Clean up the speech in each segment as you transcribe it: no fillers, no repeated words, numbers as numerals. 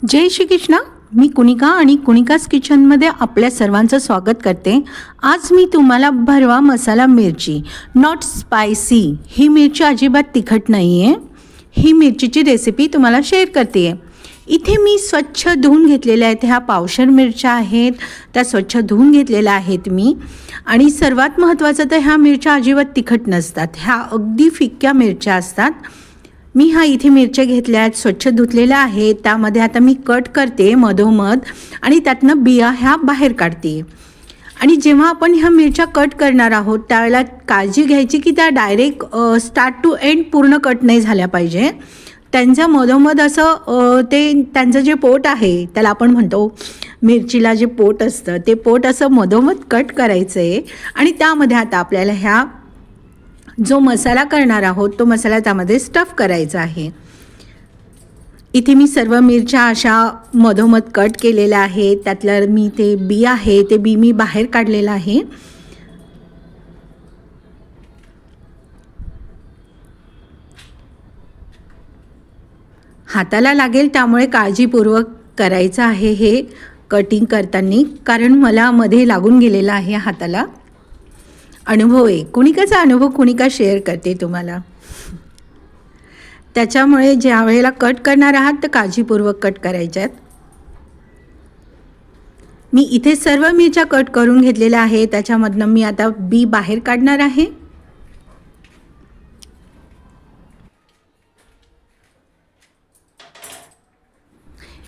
जय श्री कृष्ण. मी कुणिका आणि कुणिकास किचनमध्ये आपल्या सर्वांचं स्वागत करते. आज मी तुम्हाला भरवा मसाला मिरची नॉट स्पायसी, ही मिरची अजिबात तिखट नाही आहे, ही मिरचीची रेसिपी तुम्हाला शेअर करते आहे. इथे मी स्वच्छ धुवून घेतलेल्या आहेत. ह्या पावशर मिरच्या आहेत, त्या स्वच्छ धुवून घेतलेल्या आहेत मी. आणि सर्वात महत्त्वाचं तर ह्या मिरच्या अजिबात तिखट नसतात, ह्या अगदी फिक्क्या मिरच्या असतात. मी इथे मिरच्या घेतल्या आहेत, स्वच्छ धुतलेल्या आहेत. त्यामध्ये आता मी कट करते मधोमध आणि त्यातनं बिया ह्या बाहेर काढते. आणि जेव्हा आपण ह्या मिरच्या कट करणार आहोत त्यावेळेला काळजी घ्यायची की त्या डायरेक्ट स्टार्ट टू एंड पूर्ण कट नाही झाल्या पाहिजे. त्यांच्या मधोमध असं त्यांचं जे पोट आहे, त्याला आपण म्हणतो मिरचीला जे पोट असतं, ते पोट असं मधोमध कट करायचं आहे. आणि त्यामध्ये आता आपल्याला ह्या जो मसाला करणार आहोत तो मसाला त्यामध्ये स्टफ करायचा आहे. इथे मी सर्व मिरच्या अशा मधोमध कट केलेल्या आहेत. त्यातलं मी ते बी आहे ते बी मी बाहेर काढलेलं आहे. हाताला लागेल त्यामुळे काळजीपूर्वक करायचं आहे हे कटिंग करताना, कारण मला मध्ये लागून गेलेला आहे हाताला. अनुभव आहे, कुणिकाचा अनुभव कुणिका शेअर करते तुम्हाला. त्याच्यामुळे ज्या वेळेला कट करणार आहात तर काळजीपूर्वक कट करायच्यात. मी इथे सर्व मिरच्या कट करून घेतलेल्या आहे. त्याच्यामधनं मी आता बी बाहेर काढणार आहे.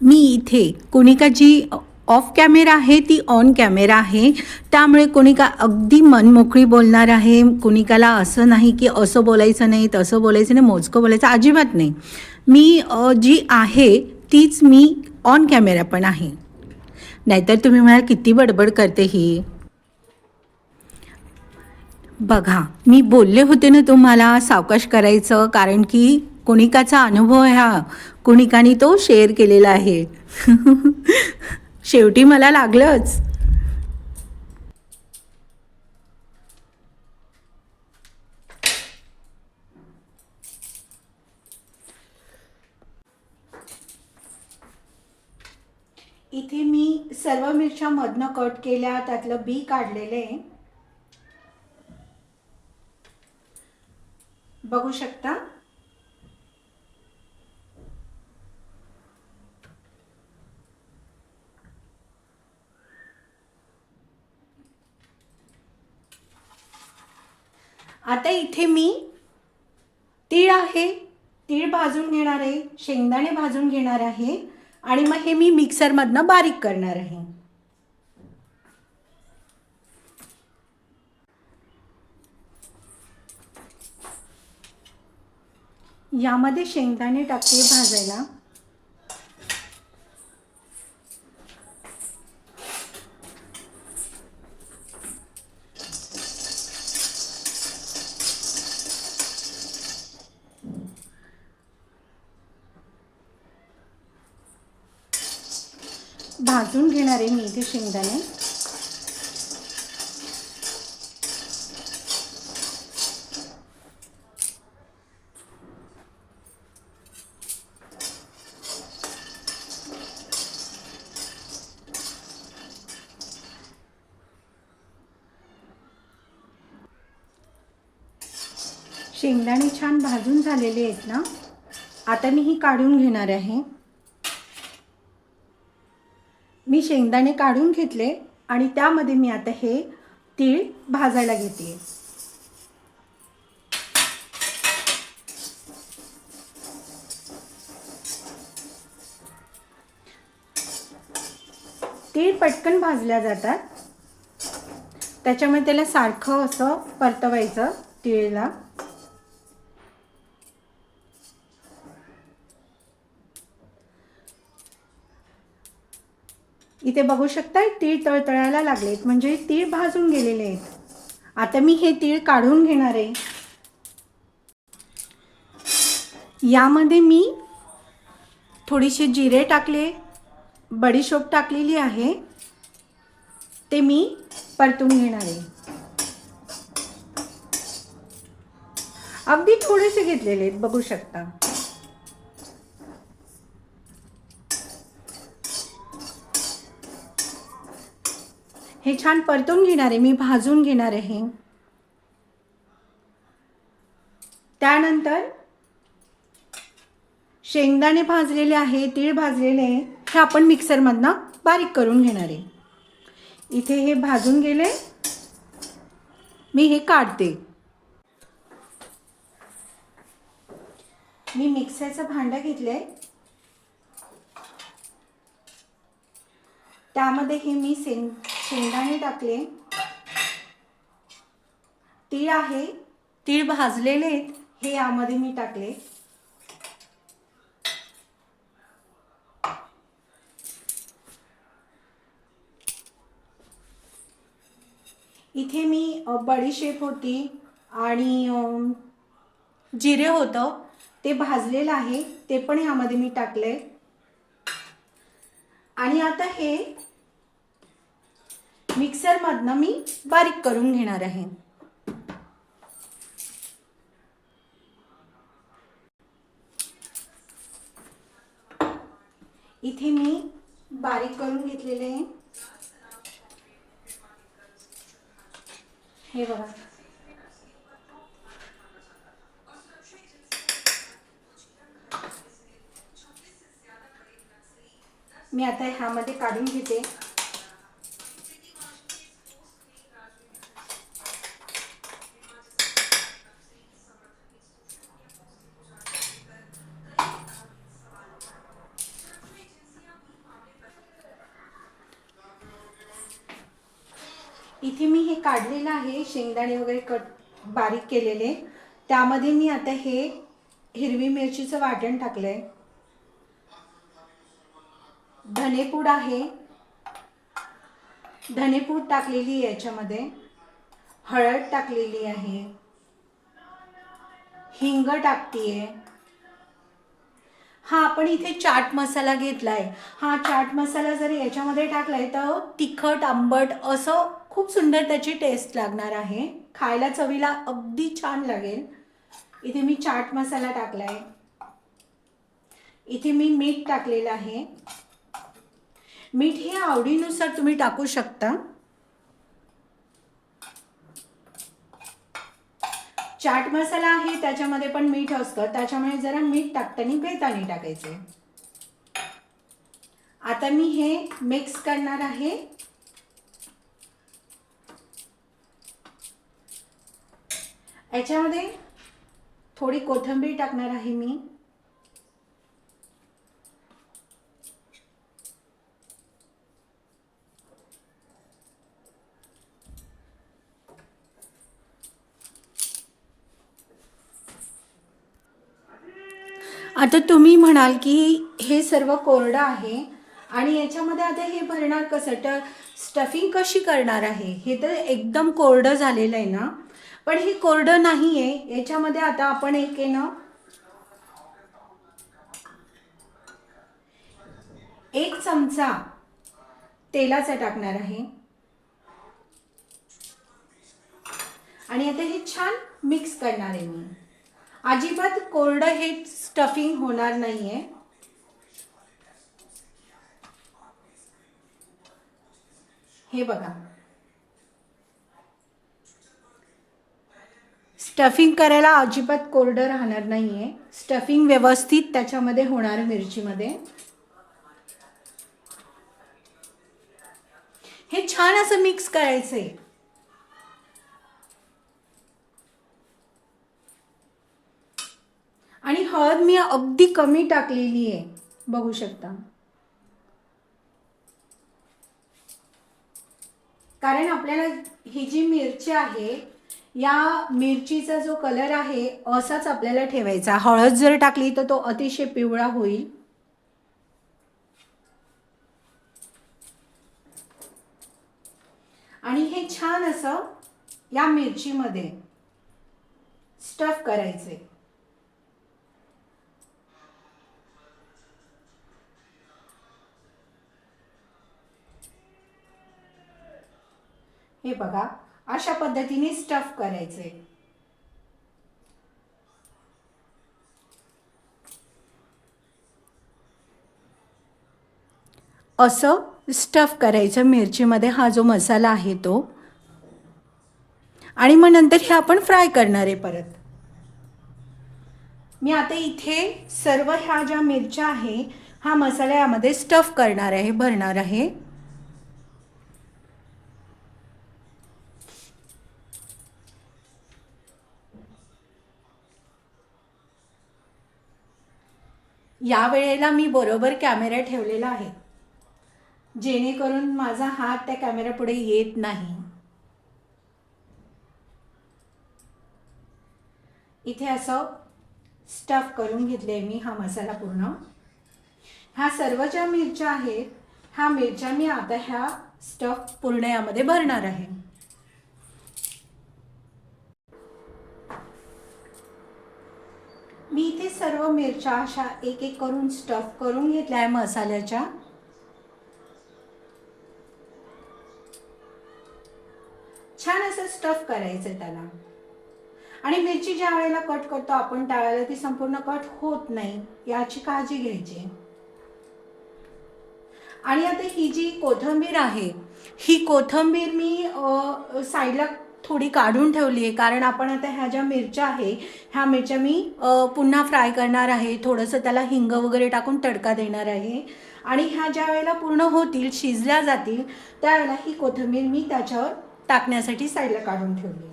मी इथे कुणिकाची ऑफ कॅमेरा आहे ती ऑन कॅमेरा आहे, त्यामुळे कुणिका अगदी मनमोकळी बोलणार आहे. कुणिकाला असं नाही की असं बोलायचं नाही, तसं बोलायचं नाही, मोजकं बोलायचं अजिबात नाही. मी जी आहे तीच मी ऑन कॅमेरा पण आहे. नाहीतर तुम्ही म्हणाल किती बडबड करते ही. बघा, मी बोलले होते ना तुम्हाला सावकाश करायचं, कारण की कुणिकाचा अनुभव ह्या कुणिकाने तो शेअर केलेला आहे. शेवटी मला लागलंच. इथे मी सर्व मिरच्या मधनं कट केल्या, त्यातलं बी काढलेले बघू शकता. आता इथे मी तीळ आहे, तीळ भाजून घेणार आहे, शेंगदाणे भाजून घेणार आहे आणि मग हे मी मिक्सरमधनं बारीक करणार आहे. यामध्ये शेंगदाणे टाकते भाजायला. भाजून घेणार आहे मी इथे शेंगदाणे. शेंगदाणे छान भाजून झालेले आहेत ना. आता मी ही काढून घेणार आहे. मी शेंगदाणे काढून घेतले आणि त्यामध्ये मी आता हे तीळ भाजायला घेते. तीळ पटकन भाजल्या जातात, त्याच्यामुळे त्याला सारखं असं परतवायचं तीळला. इथे बघू शकता तीळ तळतळायला लागलेत, म्हणजे तीळ भाजून गेलेले आहेत. आता मी हे तीळ काढून घेणार आहे. यामध्ये मी थोडीशी जिरे टाकले, बडीशोप टाकलेली आहे, ते मी परतून घेणार आहे. अगदी थोडेसे घेतलेले आहेत, बघू शकता. हे छान परतून घेणार आहे, मी भाजून घेणार आहे. त्यानंतर शेंगदाणे भाजलेले आहे, तीळ भाजलेले आहे, हे आपण मिक्सरमधनं बारीक करून घेणार आहे. इथे हे भाजून गेले, मी हे काढते. मी मिक्सरचं भांडं घेतलंय, त्यामध्ये हे मी शेंगदाणे टाकले, तीळ आहे, तीळ भाजलेले आहेत, हे यामध्ये मी टाकले. इथे मी बडीशेप होती आणि जिरे होतं, ते भाजलेलं आहे, ते पण यामध्ये मी टाकले. आणि आता हे मिक्सरमधनं मी बारीक करून घेणार आहे. इथे मी बारीक करून घेतलेले आहे, हे बघा. मी आता ह्यामध्ये काढून घेते. इथे मी हे काढलेलं आहे, शेंगदाणे वगैरे बारीक केलेले. त्यामध्ये मी आता हे हिरवी मिरचीचं वाटण टाकलंय, धनेपूड आहे, धनेपूड टाकलेली याच्यामध्ये, हळद टाकलेली आहे, हिंग टाकतीये. हा आपण इथे चाट मसाला घेतलाय. हा चाट मसाला जर याच्यामध्ये टाकलाय तर तिखट आंबट असं खूप सुंदर त्याची टेस्ट लागणार आहे, खायला चवीला अगदी छान लागेल. इथे मी चाट मसाला टाकलाय, इथे मी मीठ टाकलेलं आहे. मीठ हे आवडीनुसार तुम्ही टाकू शकता. चाट मसाला आहे त्याच्यामध्ये पण मीठ असतं, त्याच्यामुळे जरा मीठ टाकताना बेताने टाकायचे. आता मी हे मिक्स करणार आहे. याच्यामध्ये थोडी कोथिंबीर टाकणार आहे मी. आता तुम्ही म्हणाल की हे सर्व कोरडं आहे आणि याच्यामध्ये आता हे भरणार कसं, तर स्टफिंग कशी करणार आहे, हे तर एकदम कोरडं झालेलं आहे ना. पण हे कोरडं नाही आहे, याच्यामध्ये आता आपण एक आहे ना, 1 चमचा तेलाचा टाकणार आहे. आणि आता हे छान मिक्स करणार आहे मी. अजिबात कोरडं हे स्टफिंग होणार नाहीये. हे बघा, स्टफिंग करायला अजिबात कोरडं राहणार नाहीये. स्टफिंग व्यवस्थित त्याच्यामध्ये होणार मिरचीमध्ये. हे छान असं मिक्स करायचंय. आणि हळद मी अगदी कमी टाकलेली आहे, बघू शकता, कारण आपल्याला ही जी मिरची आहे या मिरचीचा जो कलर आहे असाच आपल्याला ठेवायचा. हळद जर टाकली तर तो अतिशय पिवळा होईल. आणि हे छान असं या मिरचीमध्ये स्टफ करायचे. हे बघा, अशा पद्धतीने स्टफ करायचे. असं स्टफ करायचं मिरचीमध्ये, हा जो मसाला आहे तो. आणि मग नंतर हे आपण फ्राय करणार आहे परत. मी आता इथे सर्व ह्या ज्या मिरच्या आहे हा मसाला यामध्ये स्टफ करणार आहे, भरणार आहे. या वेळेला मी बरोबर कॅमेरा ठेवलेला आहे, जेणेकरून माझा हात त्या कॅमेऱ्यापुढे येत नाही. इथे असं स्टफ करून घेतले मी हा मसाला पूर्ण. ह्या सर्व ज्या मिरच्या आहेत ह्या मिरच्या मी आता ह्या स्टफ पूर्ण यामध्ये भरणार आहे. मी इथे सर्व मिरच्या अशा एक एक करून स्टफ करून घेतल्या आहे मसाल्याच्या. छान असं स्टफ करायचं त्याला. आणि मिरची ज्या वेळेला कट करतो आपण त्यावेळेला ती संपूर्ण कट होत नाही याची काळजी घ्यायची. आणि आता ही जी कोथिंबीर आहे ही कोथिंबीर मी साईडला थोडी काढून ठेवली आहे, कारण आपण आता ह्या ज्या मिरच्या आहे ह्या मिरच्या मी पुन्हा फ्राय करणार आहे. थोडंसं त्याला हिंग वगैरे टाकून तडका देणार आहे. आणि ह्या ज्या वेळेला पूर्ण होतील, शिजल्या जातील, त्यावेळेला ही कोथिंबीर मी त्याच्यावर टाकण्यासाठी साईडला काढून ठेवली.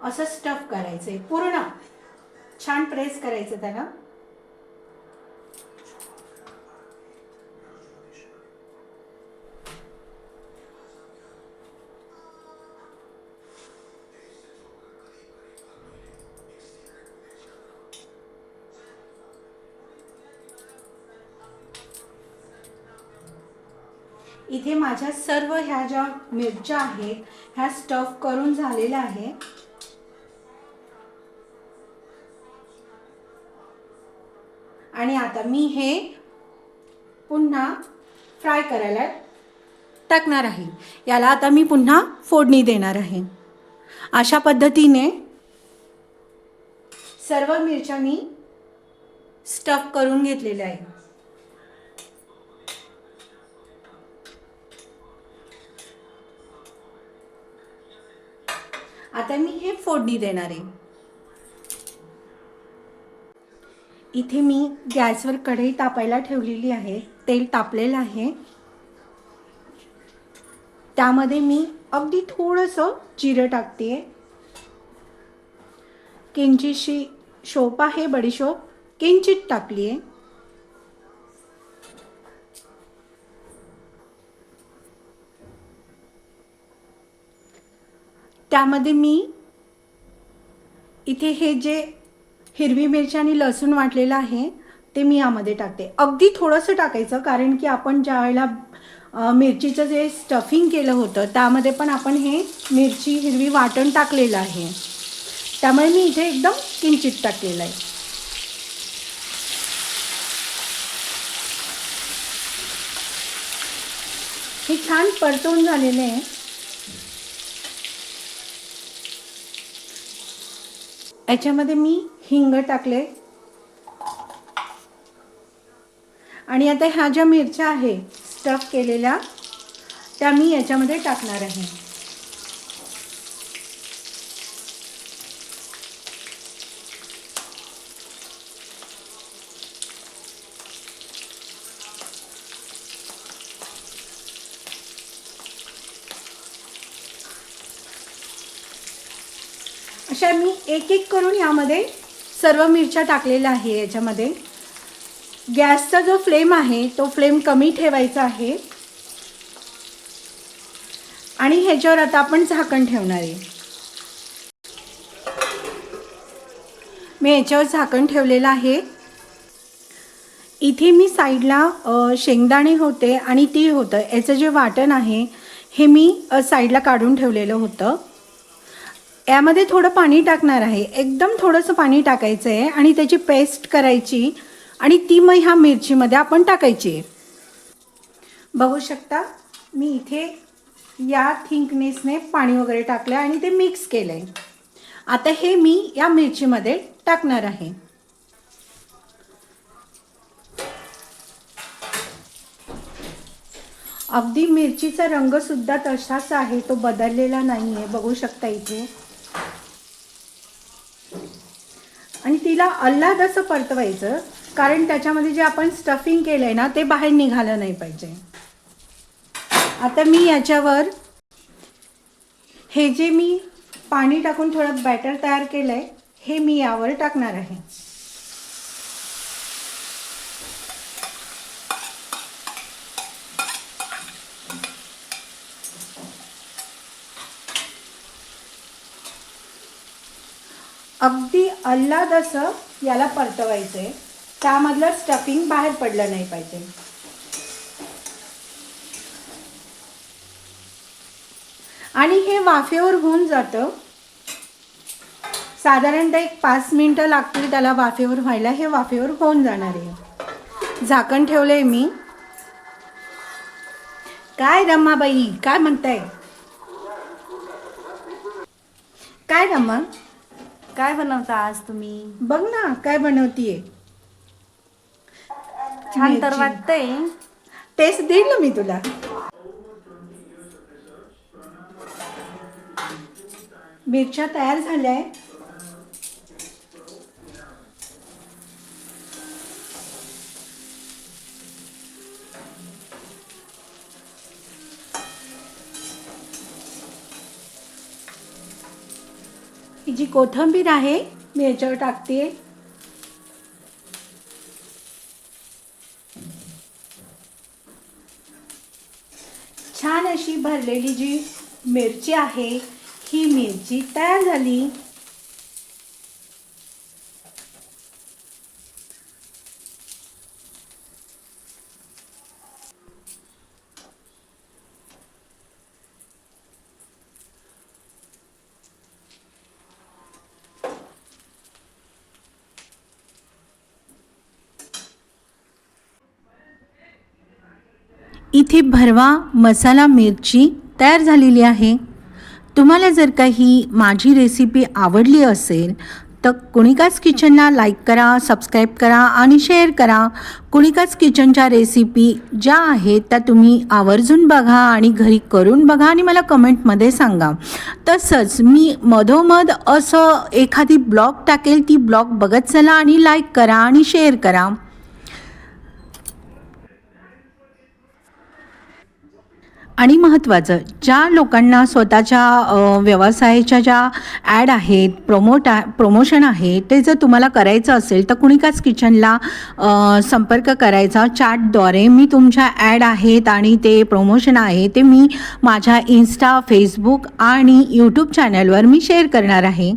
असं स्टफ करायचं आहे पूर्ण, छान प्रेस करायचं त्याला. इथे माझ्या सर्व ह्या ज्या मिरच्या आहेत ह्या स्टफ करून झालेल्या आहे. आणि आता मी हे पुन्हा फ्राय करायला टाकणार आहे. याला आता मी पुन्हा फोडणी देणार आहे. अशा पद्धतीने सर्व मिरच्या मी स्टफ करून घेतलेल्या आहे. आता मी हे फोडणी देणार आहे. इथे मी गॅसवर कढई तापायला ठेवलेली आहे. तेल तापलेलं आहे. त्यामध्ये मी अगदी थोडंसं जिरं टाकते. किंचितशी शोप आहे, बडीशोप किंचित टाकली आहे. त्यामध्ये मी इथे हे जे हिरवी मिरची आणि लसूण वाटलेलं आहे ते मी यामध्ये टाकते. अगदी थोडंसं टाकायचं, कारण की आपण ज्या वेळेला मिरचीचं जे स्टफिंग केलं होतं त्यामध्ये पण आपण हे मिरची हिरवी वाटण टाकलेलं आहे. त्यामुळे मी इथे एकदम किंचित टाकलेलं आहे. हे छान परतवून झालेले आहे. याच्यामध्ये मी हिंग टाकले. आणि आता ह्या ज्या मिरच्या आहे स्टफ केलेल्या त्या मी याच्यामध्ये टाकणार आहे. अशा मी एक एक करून यामध्ये सर्व मिरच्या टाकलेल्या आहे. याच्यामध्ये गॅसचा जो फ्लेम आहे तो फ्लेम कमी ठेवायचा आहे. आणि ह्याच्यावर आता आपण झाकण ठेवणार आहे. मी याच्यावर झाकण ठेवलेलं आहे. इथे मी साईडला शेंगदाणे होते आणि तीळ होतं, याचं जे वाटण आहे हे मी साईडला काढून ठेवलेलं होतं. यामध्ये थोडं पाणी टाकणार आहे. एकदम थोडंसं पाणी टाकायचं आहे आणि त्याची पेस्ट करायची आणि ती मग ह्या मिरचीमध्ये आपण टाकायची आहे. बघू शकता मी इथे या थिकनेसने पाणी वगैरे टाकलं आणि ते मिक्स केलं आहे. आता हे मी या मिरचीमध्ये टाकणार आहे. अगदी मिरचीचा रंगसुद्धा तसाच आहे, तो बदललेला नाही आहे, बघू शकता इथे. आणि तिला अल्लादसं परतवायचं, कारण त्याच्यामध्ये जे आपण स्टफिंग केलं आहे ना ते बाहेर निघालं नाही पाहिजे. आता मी याच्यावर हे जे मी पाणी टाकून थोडं बॅटर तयार केलं आहे हे मी यावर टाकणार आहे. अगदी अल्लादसं याला परतवायचं आहे, त्यामधलं स्टफिंग बाहेर पडलं नाही पाहिजे. आणि हे वाफेवर होऊन जातं. साधारणतः एक 5 मिनिटं लागतील त्याला वाफेवर व्हायला. हे वाफेवर होऊन जाणार आहे. झाकण ठेवलंय मी. काय रमाबाई, काय म्हणताय? काय रमा, काय बनवता आज तुम्ही? बघ ना काय बनवतीये. छान तर वाटतंय. टेस्ट देईल ना मी तुला. मिरच्या तयार झाल्या आहे. ही जी कोथिंबीर आहे मी याच्यावर टाकते. छान अशी भरलेली जी मिरची आहे ही मिरची तयार झाली. इथे भरवा मसाला मिरची तयार झालेली आहे. तुम्हाला जर काही माझी रेसिपी आवडली असेल तर कुणिकाज किचनला लाईक करा, सबस्क्राईब करा आणि शेअर करा. कुणिकाज किचनच्या रेसिपी ज्या आहेत त्या तुम्ही आवर्जून बघा आणि घरी करून बघा आणि मला कमेंटमध्ये सांगा. तसंच मी मधोमध असं एखादी ब्लॉग टाकेल, ती ब्लॉग बघत चला आणि लाईक करा आणि शेअर करा. आणि महत्त्वाचं, ज्या लोकांना स्वतःच्या व्यवसायाच्या ज्या ॲड आहेत, प्रमोशन आहे, ते जर तुम्हाला करायचं असेल तर कुणिकाज किचनला संपर्क करायचा. चॅटद्वारे मी तुमच्या ॲड आहेत आणि ते प्रमोशन आहे ते मी माझ्या इन्स्टा, फेसबुक आणि यूट्यूब चॅनलवर मी शेअर करणार आहे.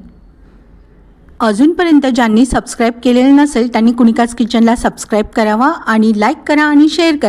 अजूनपर्यंत ज्यांनी सबस्क्राईब केलेलं नसेल त्यांनी कुणिकाज किचनला सबस्क्राईब करावा आणि लाईक करा आणि शेअर करा.